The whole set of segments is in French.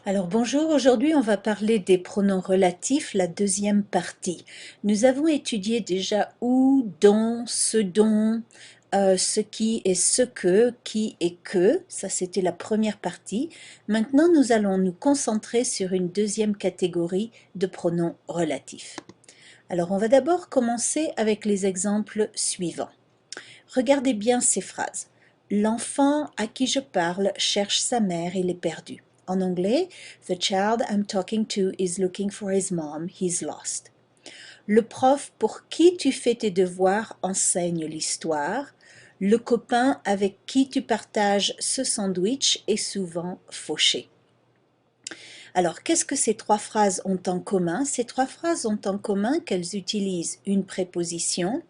Alors bonjour, aujourd'hui on va parler des pronoms relatifs, la deuxième partie. Nous avons étudié déjà où, dont, ce qui et ce que, qui et que, ça c'était la première partie. Maintenant nous allons nous concentrer sur une deuxième catégorie de pronoms relatifs. Alors on va d'abord commencer avec les exemples suivants. Regardez bien ces phrases. L'enfant à qui je parle cherche sa mère, il est perdu. En anglais, the child I'm talking to is looking for his mom, he's lost. Le prof pour qui tu fais tes devoirs enseigne l'histoire. Le copain avec qui tu partages ce sandwich est souvent fauché. Alors, qu'est-ce que ces trois phrases ont en commun? Ces trois phrases ont en commun qu'elles utilisent une préposition,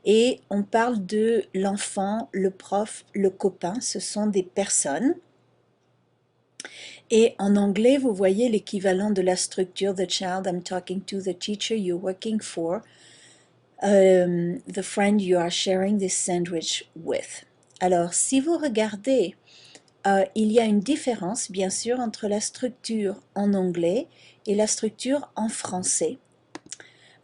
et on parle de l'enfant, le prof, le copain, ce sont des personnes. Et en anglais, vous voyez l'équivalent de la structure the child I'm talking to, the teacher you're working for, the friend you are sharing this sandwich with. Alors, si vous regardez, il y a une différence, bien sûr, entre la structure en anglais et la structure en français.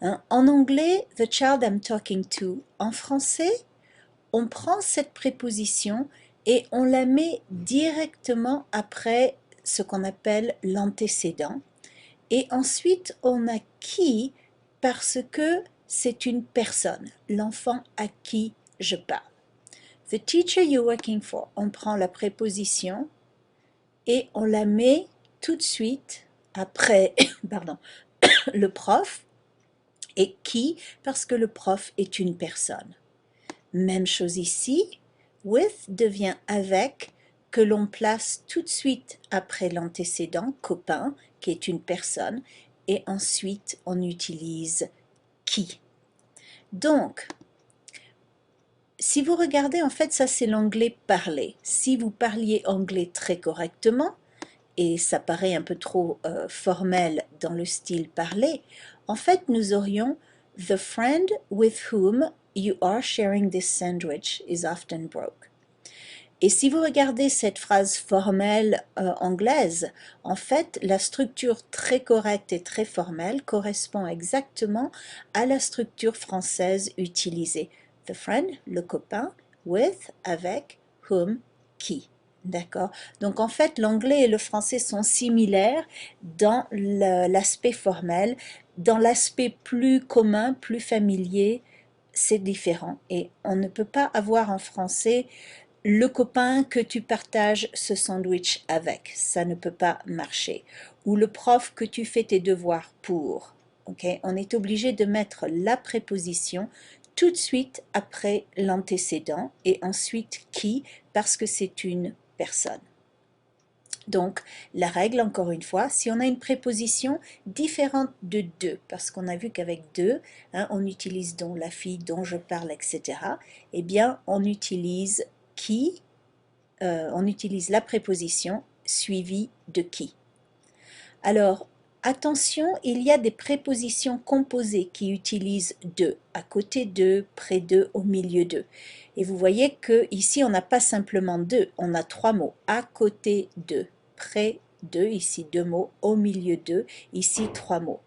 En anglais, the child I'm talking to, en français, on prend cette préposition et on la met directement après ce qu'on appelle l'antécédent. Et ensuite, on a qui parce que c'est une personne, l'enfant à qui je parle. The teacher you're working for, on prend la préposition et on la met tout de suite après pardon, le prof, et qui parce que le prof est une personne. Même chose ici, with devient avec, que l'on place tout de suite après l'antécédent, copain, qui est une personne, et ensuite on utilise qui. Donc, si vous regardez, en fait, ça c'est l'anglais parlé. Si vous parliez anglais très correctement, et ça paraît un peu trop formel dans le style parlé, en fait, nous aurions the friend with whom you are sharing this sandwich is often broke. Et si vous regardez cette phrase formelle anglaise, en fait, la structure très correcte et très formelle correspond exactement à la structure française utilisée. The friend, le copain, with, avec, whom, qui. D'accord? Donc en fait, l'anglais et le français sont similaires dans l'aspect formel. Dans l'aspect plus commun, plus familier, c'est différent. Et on ne peut pas avoir en français le copain que tu partages ce sandwich avec. Ça ne peut pas marcher. Ou le prof que tu fais tes devoirs pour. Okay? On est obligé de mettre la préposition tout de suite après l'antécédent et ensuite qui parce que c'est une personne. Donc, la règle, encore une fois, si on a une préposition différente de deux, parce qu'on a vu qu'avec deux, on utilise dont, la fille dont je parle, etc., eh bien, on utilise qui, on utilise la préposition suivie de qui. Alors, attention, il y a des prépositions composées qui utilisent de, à côté de, près de, au milieu de. Et vous voyez que ici on n'a pas simplement de, on a trois mots, à côté de, près de, ici deux mots, au milieu de, ici trois mots.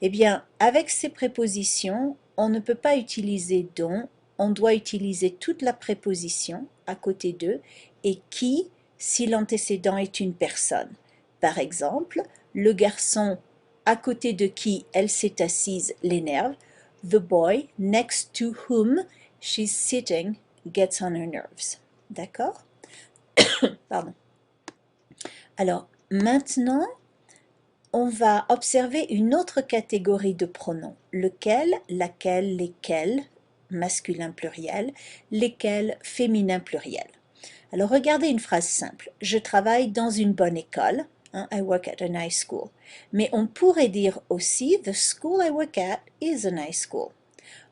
Eh bien, avec ces prépositions, on ne peut pas utiliser dont, on doit utiliser toute la préposition à côté de, et qui si l'antécédent est une personne. Par exemple, le garçon à côté de qui elle s'est assise l'énerve. The boy next to whom she's sitting gets on her nerves. D'accord? Pardon. Alors, maintenant, on va observer une autre catégorie de pronoms. Lequel, laquelle, lesquels, masculin pluriel, lesquels, féminin pluriel. Alors, regardez une phrase simple. Je travaille dans une bonne école. I work at a nice school. Mais on pourrait dire aussi the school I work at is a nice school.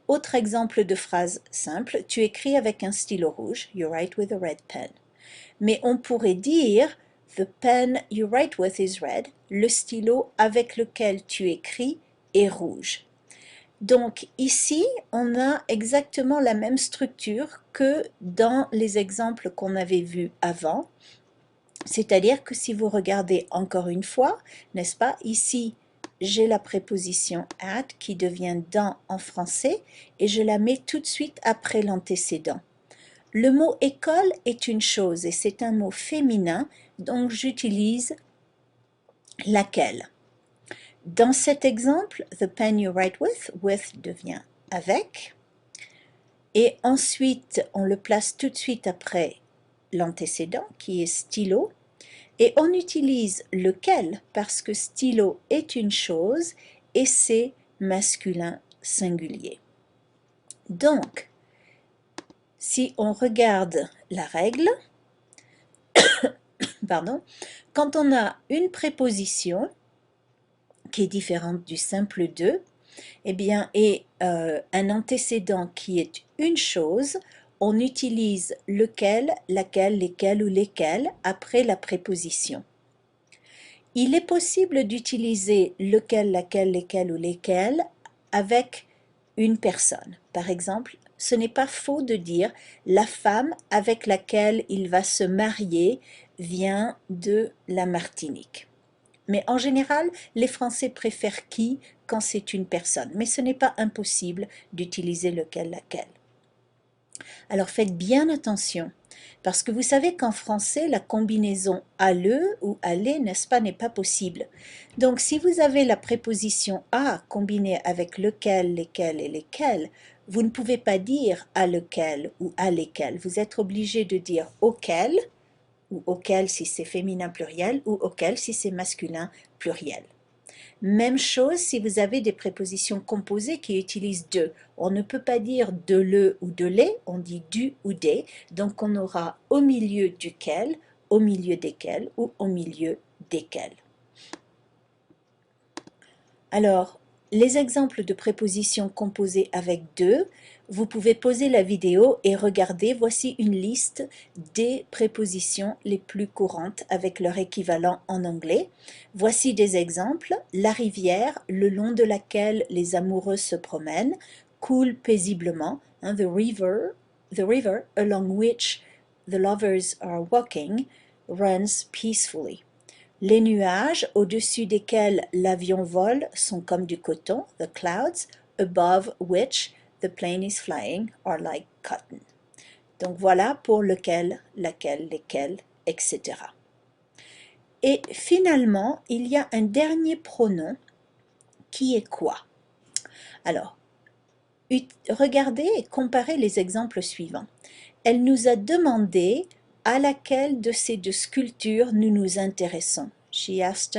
Autre exemple de phrase simple, tu écris avec un stylo rouge. You write with a red pen. Mais on pourrait dire the pen you write with is red. Le stylo avec lequel tu écris est rouge. Donc ici, on a exactement la même structure que dans les exemples qu'on avait vus avant. C'est-à-dire que si vous regardez encore une fois, n'est-ce pas, ici, j'ai la préposition at qui devient dans en français et je la mets tout de suite après l'antécédent. Le mot école est une chose et c'est un mot féminin, donc j'utilise laquelle. Dans cet exemple, the pen you write with devient avec, et ensuite on le place tout de suite après l'antécédent qui est stylo, et on utilise lequel parce que stylo est une chose et c'est masculin singulier. Donc, si on regarde la règle, pardon, quand on a une préposition qui est différente du simple de, eh bien, et un antécédent qui est une chose, on utilise lequel, laquelle, lesquels ou lesquels après la préposition. Il est possible d'utiliser lequel, laquelle, lesquels ou lesquels avec une personne. Par exemple, ce n'est pas faux de dire la femme avec laquelle il va se marier vient de la Martinique. Mais en général, les Français préfèrent qui quand c'est une personne. Mais ce n'est pas impossible d'utiliser lequel, laquelle. Alors faites bien attention, parce que vous savez qu'en français, la combinaison à le ou à les, n'est-ce pas, n'est pas possible. Donc si vous avez la préposition à combinée avec lequel, lesquels et lesquels, vous ne pouvez pas dire à lequel ou à lesquels. Vous êtes obligé de dire auquel, ou auquel si c'est féminin pluriel, ou auquel si c'est masculin pluriel. Même chose si vous avez des prépositions composées qui utilisent de. On ne peut pas dire de le ou de les, on dit du ou des. Donc on aura au milieu duquel, au milieu desquels ou au milieu desquels. Alors, les exemples de prépositions composées avec de, vous pouvez poser la vidéo et regarder. Voici une liste des prépositions les plus courantes avec leur équivalent en anglais. Voici des exemples. La rivière, le long de laquelle les amoureux se promènent, coule paisiblement. The river along which the lovers are walking, runs peacefully. Les nuages au-dessus desquels l'avion vole sont comme du coton, the clouds above which the plane is flying are like cotton. Donc voilà pour lequel, laquelle, lesquels, etc. Et finalement, il y a un dernier pronom qui est quoi? Alors, regardez et comparez les exemples suivants. Elle nous a demandé à laquelle de ces deux sculptures nous nous intéressons. She asked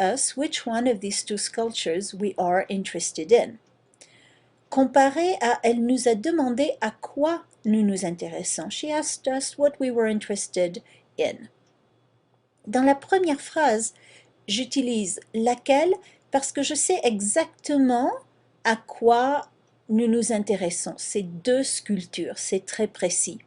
us which one of these two sculptures we are interested in. Comparé à elle nous a demandé à quoi nous nous intéressons. She asked us what we were interested in. Dans la première phrase, j'utilise laquelle parce que je sais exactement à quoi nous nous intéressons. C'est deux sculptures, c'est très précis.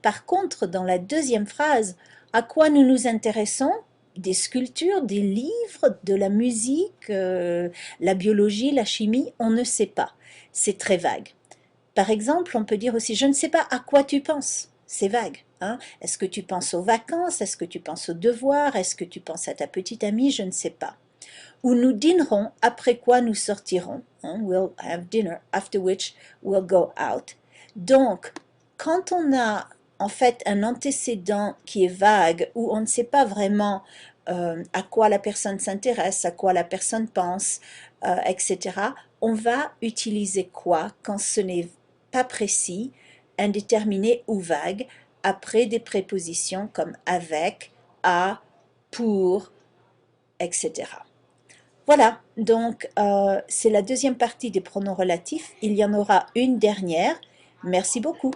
Par contre, dans la deuxième phrase, à quoi nous nous intéressons? Des sculptures, des livres, de la musique, la biologie, la chimie, on ne sait pas. C'est très vague. Par exemple, on peut dire aussi, je ne sais pas à quoi tu penses. C'est vague. Hein? Est-ce que tu penses aux vacances? Est-ce que tu penses aux devoirs? Est-ce que tu penses à ta petite amie? Je ne sais pas. Ou nous dînerons, après quoi nous sortirons. Hein? We'll have dinner, after which we'll go out. Donc, quand on a en fait un antécédent qui est vague, où on ne sait pas vraiment à quoi la personne s'intéresse, à quoi la personne pense, etc., on va utiliser quoi quand ce n'est pas précis, indéterminé ou vague, après des prépositions comme avec, à, pour, etc. Voilà, donc c'est la deuxième partie des pronoms relatifs. Il y en aura une dernière. Merci beaucoup.